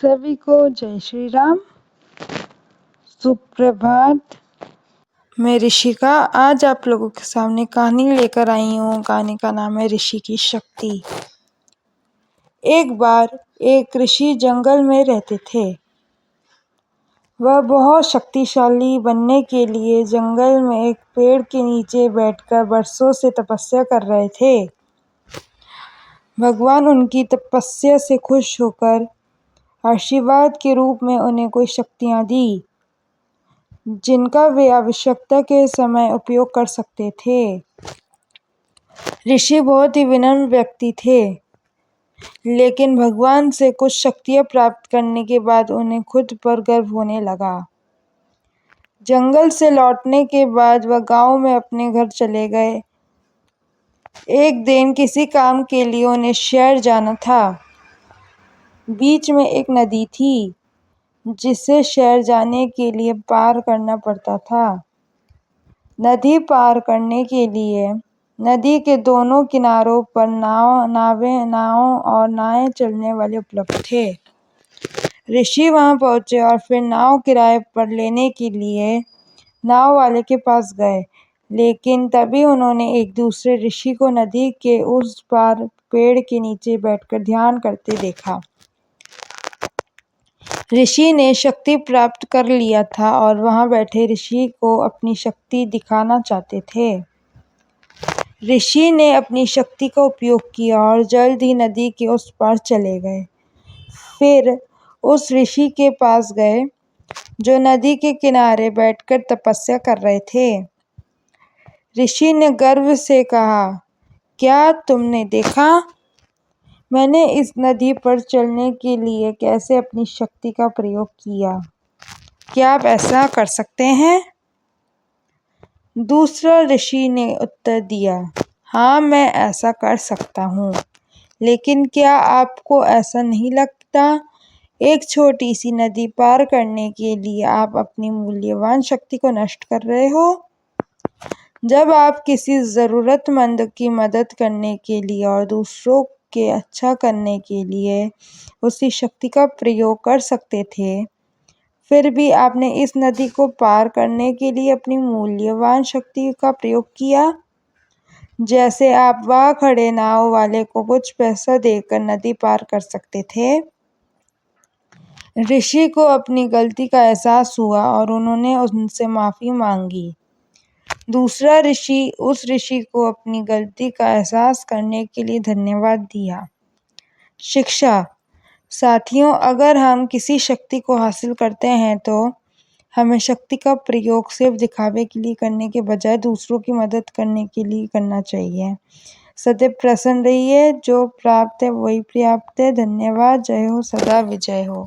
सभी को जय श्री राम, सुप्रभात। मैं ऋषिका आज आप लोगों के सामने कहानी लेकर आई हूँ। कहानी का नाम है ऋषि की शक्ति। एक बार एक ऋषि जंगल में रहते थे। वह बहुत शक्तिशाली बनने के लिए जंगल में एक पेड़ के नीचे बैठकर बरसों से तपस्या कर रहे थे। भगवान उनकी तपस्या से खुश होकर आशीर्वाद के रूप में उन्हें कोई शक्तियाँ दी, जिनका वे आवश्यकता के समय उपयोग कर सकते थे। ऋषि बहुत ही विनम्र व्यक्ति थे, लेकिन भगवान से कुछ शक्तियाँ प्राप्त करने के बाद उन्हें खुद पर गर्व होने लगा। जंगल से लौटने के बाद वह गांव में अपने घर चले गए। एक दिन किसी काम के लिए उन्हें शहर जाना था। बीच में एक नदी थी, जिसे शहर जाने के लिए पार करना पड़ता था। नदी पार करने के लिए नदी के दोनों किनारों पर नाव और नावें चलने वाले उपलब्ध थे। ऋषि वहां पहुंचे और फिर नाव किराए पर लेने के लिए नाव वाले के पास गए, लेकिन तभी उन्होंने एक दूसरे ऋषि को नदी के उस पार पेड़ के नीचे बैठकर ध्यान करते देखा। ऋषि ने शक्ति प्राप्त कर लिया था और वहां बैठे ऋषि को अपनी शक्ति दिखाना चाहते थे। ऋषि ने अपनी शक्ति का उपयोग किया और जल्द ही नदी के उस पार चले गए। फिर उस ऋषि के पास गए जो नदी के किनारे बैठकर तपस्या कर रहे थे। ऋषि ने गर्व से कहा, क्या तुमने देखा? मैंने इस नदी पर चलने के लिए कैसे अपनी शक्ति का प्रयोग किया। क्या आप ऐसा कर सकते हैं? दूसरा ऋषि ने उत्तर दिया, हाँ, मैं ऐसा कर सकता हूँ, लेकिन क्या आपको ऐसा नहीं लगता एक छोटी सी नदी पार करने के लिए आप अपनी मूल्यवान शक्ति को नष्ट कर रहे हो? जब आप किसी ज़रूरतमंद की मदद करने के लिए और दूसरों के अच्छा करने के लिए उसी शक्ति का प्रयोग कर सकते थे, फिर भी आपने इस नदी को पार करने के लिए अपनी मूल्यवान शक्ति का प्रयोग किया। जैसे आप वहां खड़े नाव वाले को कुछ पैसा देकर नदी पार कर सकते थे। ऋषि को अपनी गलती का एहसास हुआ और उन्होंने उनसे माफ़ी मांगी। दूसरा ऋषि उस ऋषि को अपनी गलती का एहसास करने के लिए धन्यवाद दिया। शिक्षा। साथियों, अगर हम किसी शक्ति को हासिल करते हैं तो हमें शक्ति का प्रयोग सिर्फ दिखावे के लिए करने के बजाय दूसरों की मदद करने के लिए करना चाहिए। सदैव प्रसन्न रहिए, जो प्राप्त है वही पर्याप्त है। धन्यवाद। जय हो, सदा विजय हो।